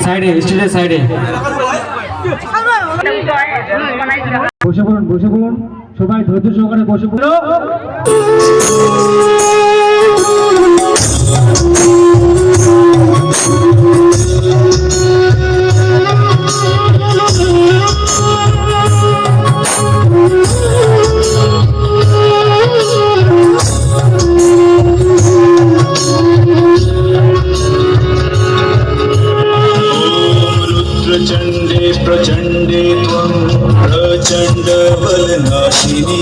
সাইডে, স্টেজের সাইডে বসে পড়ুন সবাই ধৈর্য সহকারে বসে পড়ো। प्रचंडे प्रचंडे त्वं प्रचंड बलनाशिनी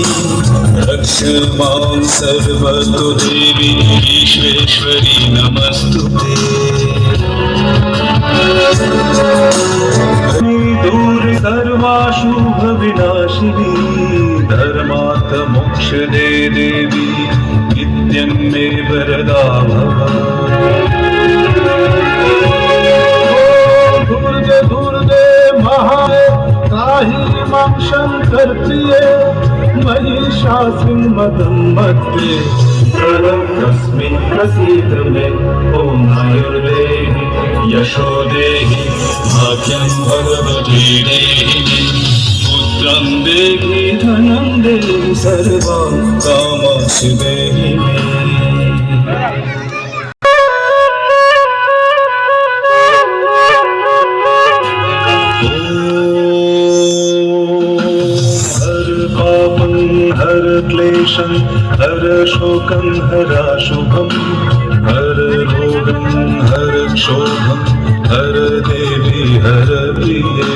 रक्ष मां सर्वतो देवी ईश्वेश्वरी नमस्तुते। दूर सर्वाशुभ विनाशिनी धर्मार्थ मोक्ष दे देवी नित्यं मे वरदा भव। दुर्गे त्राहि मां शंकर प्रिये महिषासुर मदं मध्ये तस्मिन् प्रसीद मे ॐ आयुर्देहि यशो देहि भाग्यं भगवती देहि पुत्रं देहि धनं देहि सर्वं कामं देहि मे। हर क्लेशं हर शोकं हराशुभं हर रोगं हर क्षोभं हर देवी हर प्रिये।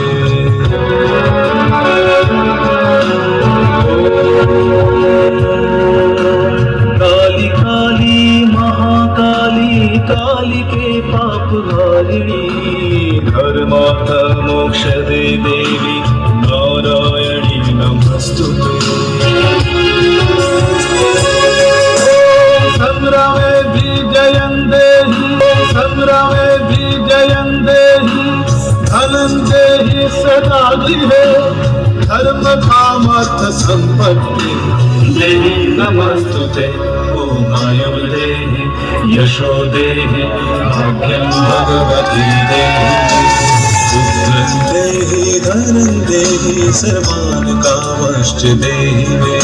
काली काली महाकाली कालिके पापहारिणी धर्मार्थ मोक्ष दे देवी नारायणी नमस्तुते। संग्रामे विजयं देहि संग्रामे विजयं देहि धनं देहि सदा गिहे धर्म कामर्थ संपत्ति देहि नमस्तुते। ॐ आयुः देहि यशो देहि भाग्यं भगवती देहि पुत्रं देहि धनं देहि सर्वान् कामश्च देहि मे।